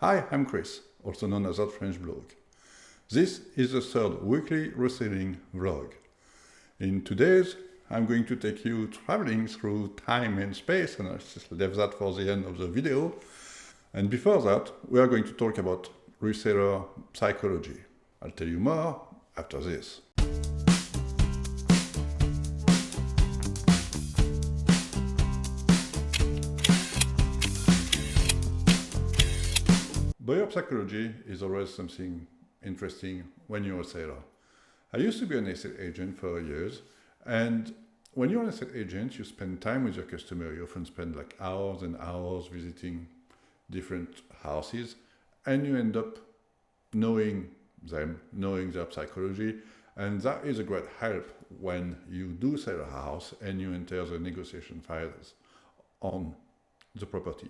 Hi, I'm Chris, also known as That French Blog. This is the third weekly reselling vlog. In today's, I'm going to take you traveling through time and space, and I'll just leave that for the end of the video. And before that, we are going to talk about reseller psychology. I'll tell you more after this. Buyer psychology is always something interesting when you're a seller. I used to be an estate agent for years, and when you're an estate agent, you spend time with your customer. You often spend like hours and hours visiting different houses, and you end up knowing them, knowing their psychology, and that is a great help when you do sell a house and you enter the negotiation phase on the property.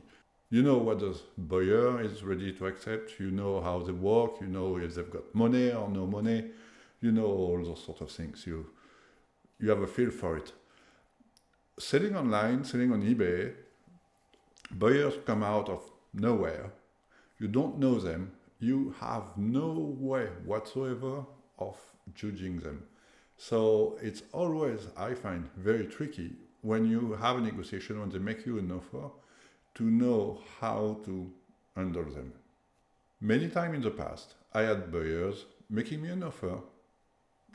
You know what the buyer is ready to accept, you know how they work, you know if they've got money or no money, you know all those sort of things. You have a feel for it. Selling online, selling on eBay, buyers come out of nowhere. You don't know them. You have no way whatsoever of judging them. So it's always, I find, very tricky when you have a negotiation, when they make you an offer, to know how to handle them. Many times in the past, I had buyers making me an offer,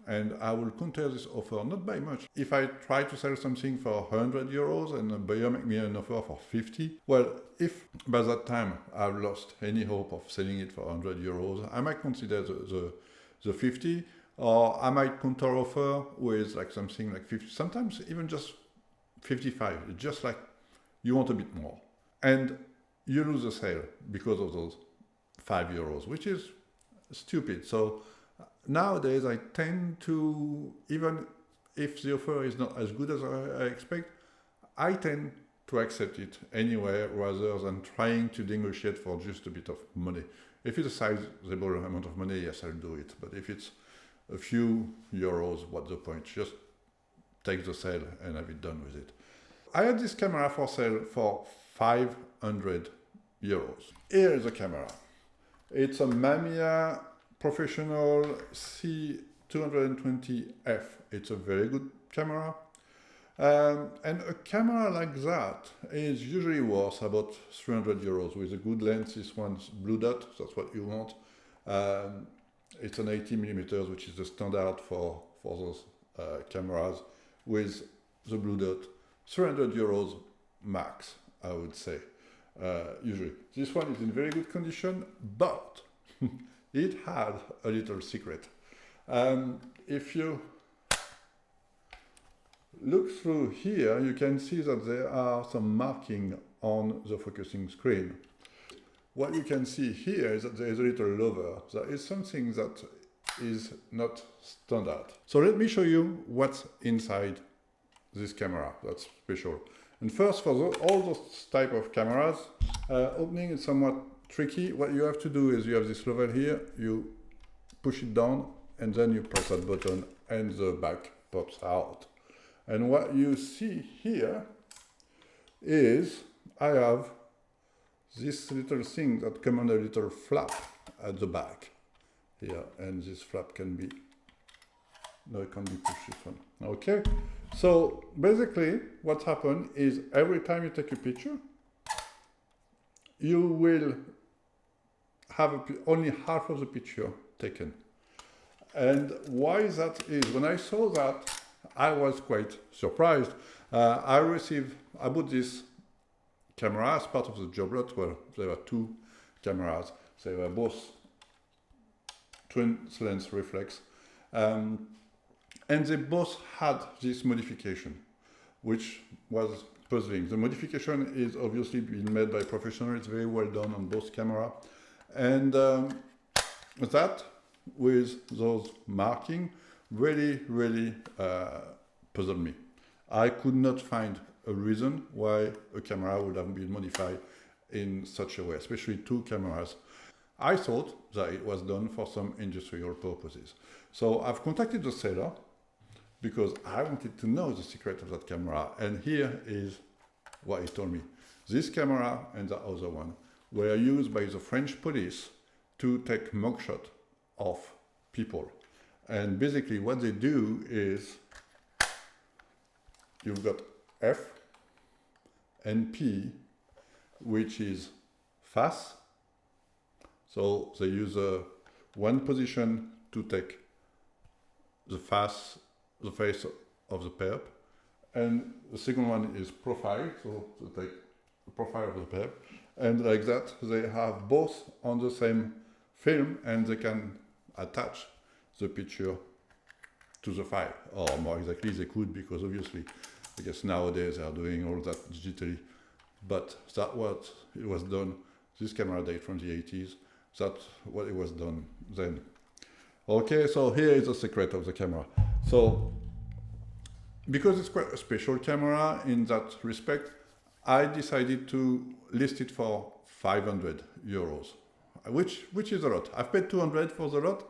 and I will counter this offer not by much. If I try to sell something for 100 euros and a buyer make me an offer for 50, well, if by that time I've lost any hope of selling it for 100 euros, I might consider the 50, or I might counter offer with like something like 50, sometimes even just 55. It's just like you want a bit more. And you lose the sale because of those 5 euros, which is stupid. So nowadays I tend to, even if the offer is not as good as I expect, I tend to accept it anyway rather than trying to negotiate for just a bit of money. If it's a sizable amount of money, yes, I'll do it. But if it's a few euros, what's the point? Just take the sale and have it done with it. I had this camera for sale for 500 euros. Here is the camera. It's a Mamiya Professional C220F. It's a very good camera. And a camera like that is usually worth about 300 euros with a good lens. This one's blue dot, that's what you want. It's an 80 millimeters, which is the standard for those cameras with the blue dot. 300 euros max, I would say, usually. This one is in very good condition, but it had a little secret. If you look through here, you can see that there are some marking on the focusing screen. What you can see here is that there is a little lover. There is something that is not standard. So let me show you what's inside this camera. That's special. And first, for all those type of cameras, opening is somewhat tricky. What you have to do is you have this lever here, you push it down, and then you press that button, and the back pops out. And what you see here is I have this little thing that comes on a little flap at the back here, and this flap can be, no, it can be pushed this one. Okay, so basically what happened is every time you take a picture, you will have only half of the picture taken. And why that is, when I saw that, I was quite surprised. I bought this camera as part of the job lot where there were two cameras. They were both twin lens reflex. And they both had this modification, which was puzzling. The modification is obviously being made by professionals. It's very well done on both cameras. And that, with those marking, really puzzled me. I could not find a reason why a camera would have been modified in such a way, especially two cameras. I thought that it was done for some industrial purposes. So I've contacted the seller because I wanted to know the secret of that camera. And here is what he told me. This camera and the other one were used by the French police to take mugshot of people. And basically what they do is you've got F and P, which is face. So they use one position to take the face of the perp, and the second one is profile, so to take the profile of the perp, and like that they have both on the same film, and they can attach the picture to the file, or more exactly they could, because obviously I guess nowadays they are doing all that digitally, but that was it was done. This camera date from the 80s. That's what it was done then. Okay, so here is the secret of the camera. So, because it's quite a special camera in that respect, I decided to list it for 500 euros, which is a lot. I've paid 200 for the lot,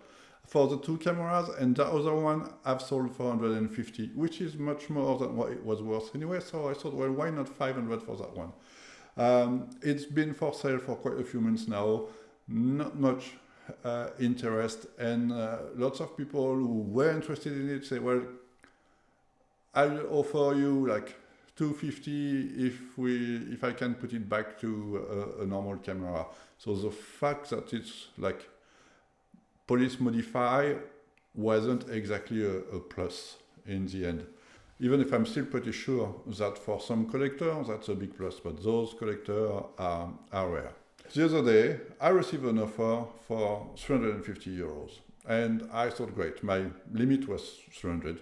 for the two cameras, and the other one I've sold for 150, which is much more than what it was worth anyway, so I thought, well, why not 500 for that one? It's been for sale for quite a few months now. Not much interest, and lots of people who were interested in it say, well, I'll offer you like 250 if I can put it back to a normal camera. So the fact that it's like police modify wasn't exactly a plus in the end. Even if I'm still pretty sure that for some collectors that's a big plus, but those collectors are rare. The other day, I received an offer for 350 euros, and I thought, great, my limit was 300,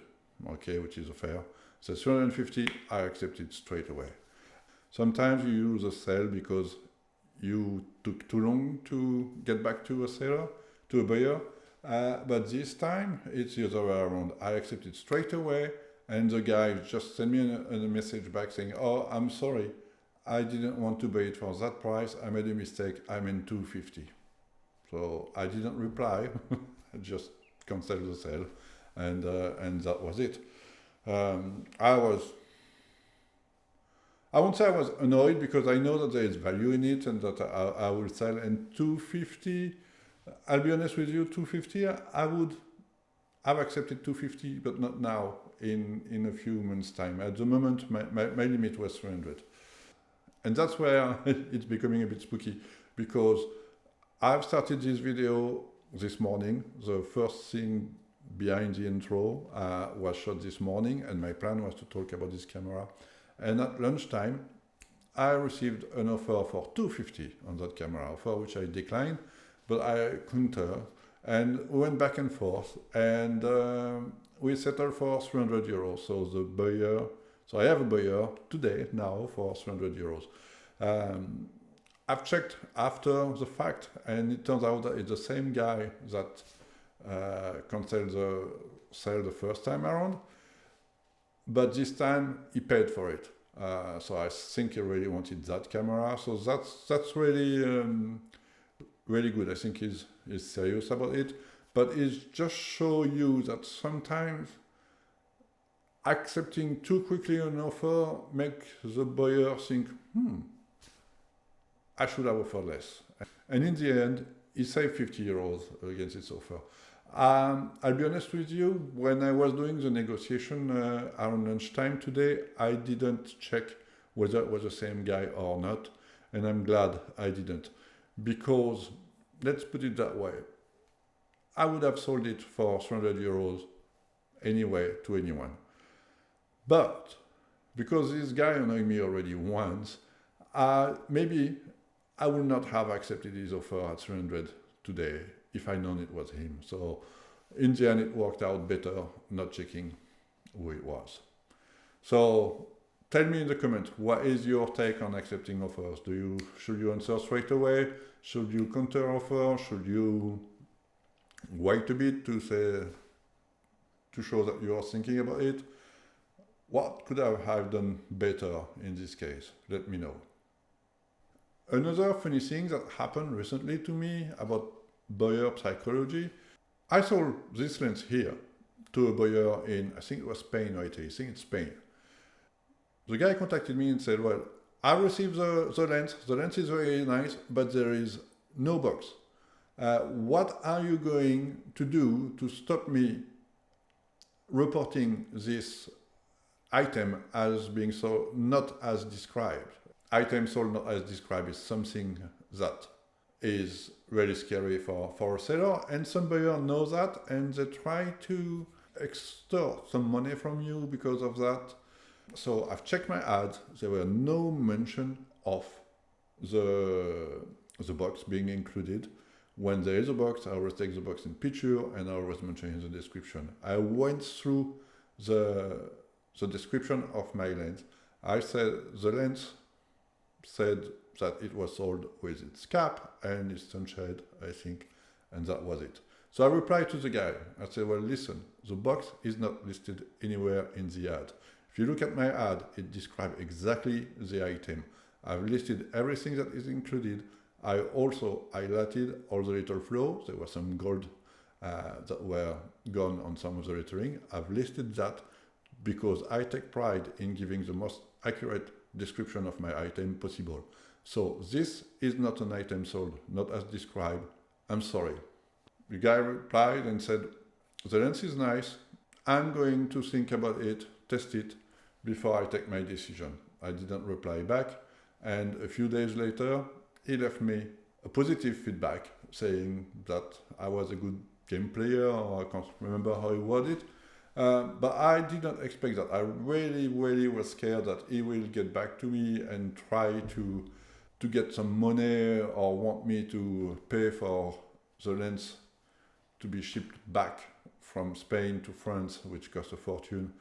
okay, which is fair. So 350, I accepted straight away. Sometimes you use a sale because you took too long to get back to a seller, to a buyer, but this time it's the other way around. I accepted straight away, and the guy just sent me a message back saying, oh, I'm sorry, I didn't want to buy it for that price. I made a mistake. I meant 250. So I didn't reply. I just canceled the sale, and that was it. I won't say I was annoyed, because I know that there is value in it and that I will sell. And 250, I'll be honest with you, 250, I would have accepted 250, but not now, in a few months' time. At the moment, my limit was 300. And that's where it's becoming a bit spooky, because I've started this video this morning. The first thing behind the intro was shot this morning, and my plan was to talk about this camera. And at lunchtime, I received an offer for 250 on that camera, offer which I declined, but I countered, and we went back and forth, and we settled for 300 euros. So the buyer, so I have a buyer today now for 300 euros. I've checked after the fact, and it turns out that it's the same guy that canceled the sale the first time around, but this time he paid for it. So I think he really wanted that camera. So that's really really good. I think he's serious about it, but it just shows you that sometimes accepting too quickly an offer makes the buyer think, I should have offered less. And in the end, he saved 50 euros against this offer. I'll be honest with you, when I was doing the negotiation around lunchtime today, I didn't check whether it was the same guy or not, and I'm glad I didn't. Because, let's put it that way, I would have sold it for 300 euros anyway to anyone. But, because this guy annoyed me already once, maybe I would not have accepted his offer at 300 today if I known it was him. So in the end it worked out better not checking who it was. So tell me in the comments, what is your take on accepting offers? Should you answer straight away? Should you counter offer? Should you wait a bit to show that you are thinking about it? What could I have done better in this case? Let me know. Another funny thing that happened recently to me about buyer psychology, I sold this lens here to a buyer in, I think it was Spain or Italy, I think it's Spain. The guy contacted me and said, well, I received the lens. The lens is very nice, but there is no box. What are you going to do to stop me reporting this item as being so not as described? Item sold not as described is something that is really scary for a seller, and some buyer knows that, and they try to extort some money from you because of that. So I've checked my ads. There were no mention of the box being included. When there is a box, I always take the box in picture and I always mention in the description. I went through the description of my lens. I said the lens said that it was sold with its cap and its sunshade, I think, and that was it. So I replied to the guy. I said, well, listen, the box is not listed anywhere in the ad. If you look at my ad, it describes exactly the item. I've listed everything that is included. I also highlighted all the little flaws. There was some gold that were gone on some of the lettering. I've listed that because I take pride in giving the most accurate description of my item possible. So this is not an item sold, not as described. I'm sorry. The guy replied and said, the lens is nice. I'm going to think about it, test it, before I take my decision. I didn't reply back. And a few days later, he left me a positive feedback saying that I was a good game player, or I can't remember how he worded it. But I did not expect that. I really, really was scared that he will get back to me and try to get some money or want me to pay for the lens to be shipped back from Spain to France, which cost a fortune.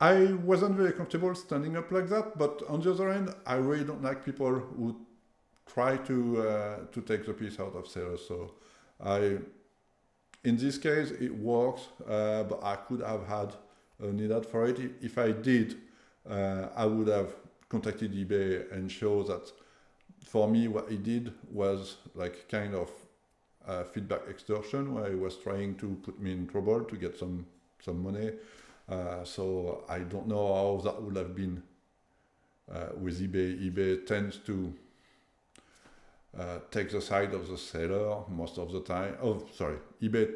I wasn't very comfortable standing up like that, but on the other hand, I really don't like people who try to take the piece out of sellers. So in this case, it works, but I could have had a need ad for it. If I did, I would have contacted eBay and show that for me, what he did was like kind of feedback extortion, where he was trying to put me in trouble to get some money. So I don't know how that would have been with eBay. eBay tends to take the side of the seller most of the time. eBay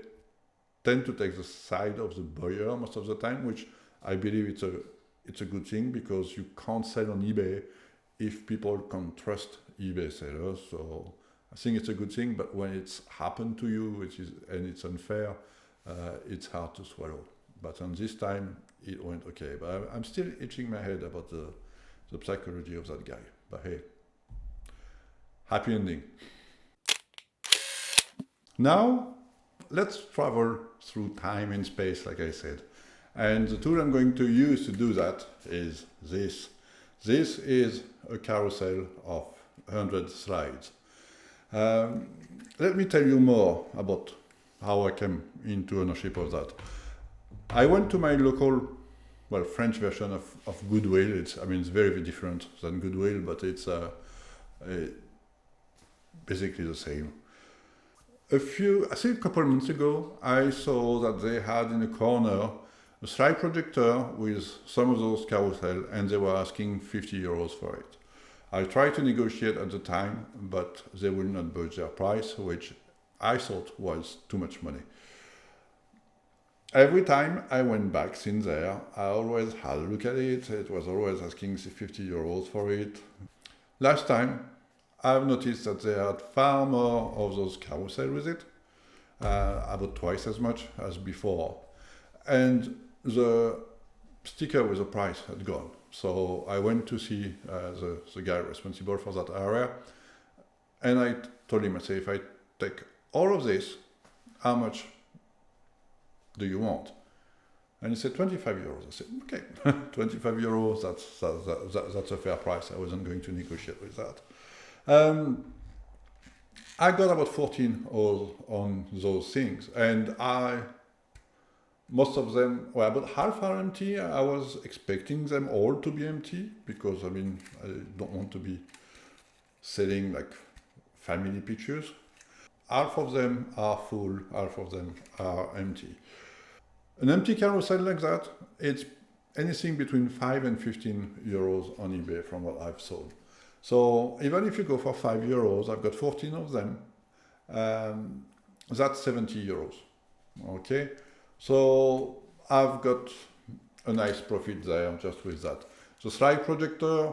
tend to take the side of the buyer most of the time, which I believe it's a good thing, because you can't sell on eBay if people can't trust eBay sellers. So I think it's a good thing, but when it's happened to you, and it's unfair, it's hard to swallow. But on this time, it went okay. But I'm still itching my head about the psychology of that guy. But hey, happy ending. Now, let's travel through time and space, like I said. And the tool I'm going to use to do that is this. This is a carousel of 100 slides. Let me tell you more about how I came into ownership of that. I went to my local, French version of Goodwill. It's very, very different than Goodwill, but it's basically the same. I think a couple of months ago, I saw that they had in a corner a slide projector with some of those carousel, and they were asking 50 euros for it. I tried to negotiate at the time, but they would not budge their price, which I thought was too much money. Every time I went back since there, I always had a look at it. It was always asking 50 euros for it. Last time, I've noticed that they had far more of those carousel with it, about twice as much as before. And the sticker with the price had gone. So I went to see the guy responsible for that area, and I told him, I said, if I take all of this, how much do you want? And he said 25 euros. I said, okay, 25 euros, that's a fair price. I wasn't going to negotiate with that. I got about 14 on those things, and most of them were about half are empty. I was expecting them all to be empty, because I don't want to be selling like family pictures. Half of them are full, half of them are empty. An empty carousel like that, it's anything between 5 and 15 euros on eBay from what I've sold. So even if you go for 5 euros, I've got 14 of them. That's 70 euros. Okay, so I've got a nice profit there just with that. The slide projector,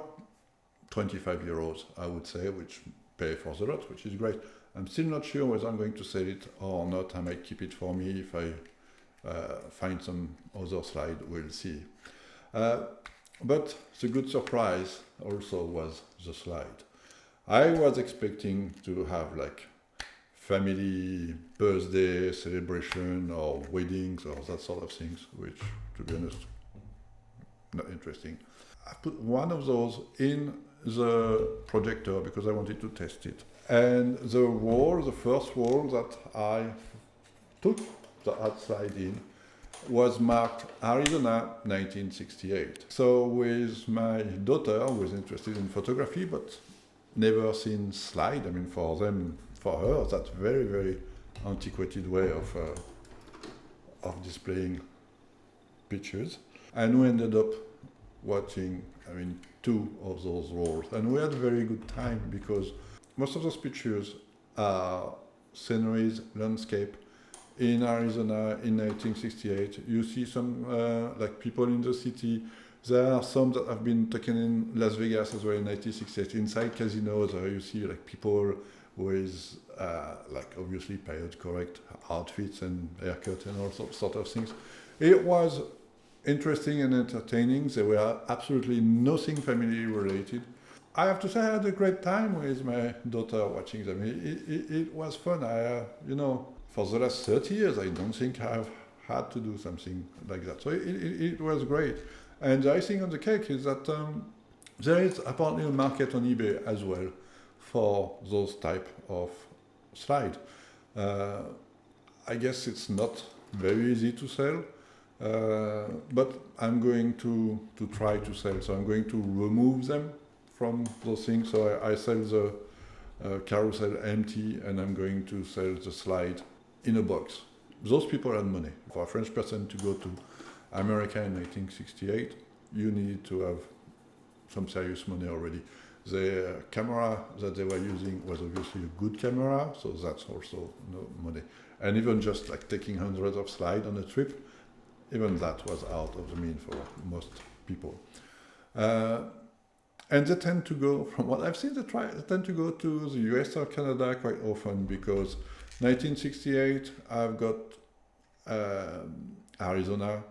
25 euros, I would say, which pay for the lot, which is great. I'm still not sure whether I'm going to sell it or not. I might keep it for me if I find some other slide, we'll see. But the good surprise also was the slide. I was expecting to have like family birthday celebration or weddings or that sort of things, which, to be honest, not interesting. I put one of those in the projector because I wanted to test it. And the first wall that I took the slide in was marked Arizona 1968. So with my daughter, who was interested in photography but never seen slide, I mean for her, that's very, very antiquated way of displaying pictures. And we ended up watching, I mean, 2 of those rolls. And we had a very good time because most of those pictures are sceneries, landscape, in Arizona in 1968. You see some like people in the city. There are some that have been taken in Las Vegas as well in 1968. Inside casinos, you see like people with like obviously period correct outfits and haircut and all sort of things. It was interesting and entertaining. There were absolutely nothing family related. I have to say I had a great time with my daughter watching them. It was fun. For the last 30 years, I don't think I've had to do something like that. So it was great. And the icing on the cake is that there is apparently a market on eBay as well for those type of slide. I guess it's not very easy to sell, but I'm going to try to sell. So I'm going to remove them from those things. So I sell the carousel empty, and I'm going to sell the slide in a box. Those people had money. For a French person to go to America in 1968, you needed to have some serious money already. The camera that they were using was obviously a good camera, so that's also no money. And even just like taking hundreds of slides on a trip, even that was out of the mean for most people. And they tend to go, from what I've seen, they tend to go to the US or Canada quite often because 1968, I've got Arizona.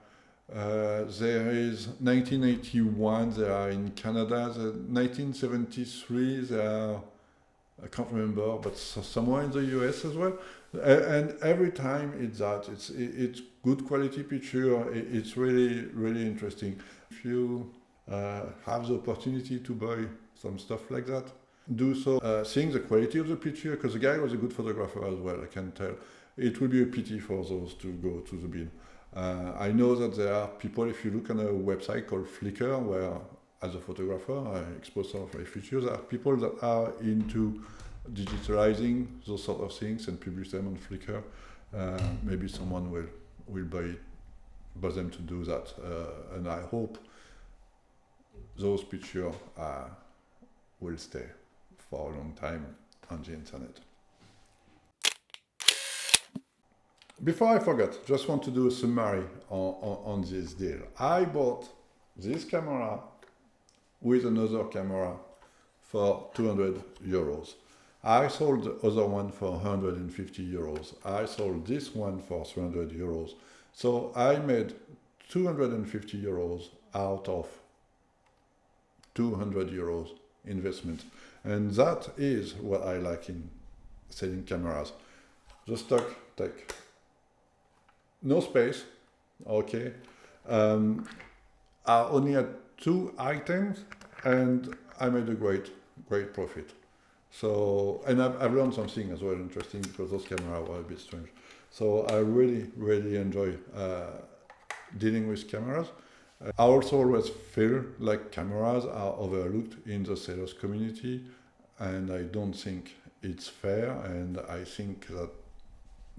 There is 1981, they are in Canada. The 1973, they are, I can't remember, but somewhere in the US as well. And every time it's that. It's good quality picture. It's really, really interesting. If you have the opportunity to buy some stuff like that, do so, seeing the quality of the picture, because the guy was a good photographer as well, I can tell. It will be a pity for those to go to the bin. I know that there are people, if you look on a website called Flickr, where as a photographer I expose some of my pictures, there are people that are into digitalizing those sort of things and publish them on Flickr. Maybe someone will buy them to do that, and I hope those pictures will stay for a long time on the internet. Before I forget, just want to do a summary on this deal. I bought this camera with another camera for 200 euros. I sold the other one for 150 euros. I sold this one for 300 euros. So I made 250 euros out of 200 euros investment. And that is what I like in selling cameras. The stock take no space, okay. I only had 2 items and I made a great profit. So, and I've learned something as well interesting because those cameras were a bit strange. So I really, really enjoy dealing with cameras. I also always feel like cameras are overlooked in the sellers community, and I don't think it's fair, and I think that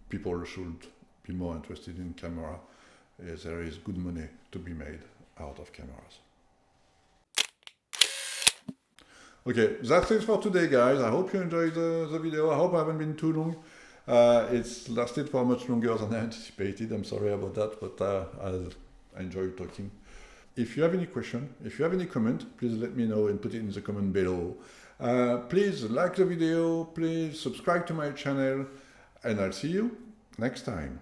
people should be more interested in camera. There is good money to be made out of cameras. Okay, that's it for today, guys. I hope you enjoyed the video. I hope I haven't been too long. It's lasted for much longer than I anticipated. I'm sorry about that, but I enjoy talking. If you have any question, if you have any comment, please let me know and put it in the comment below. Please like the video, please subscribe to my channel, and I'll see you next time.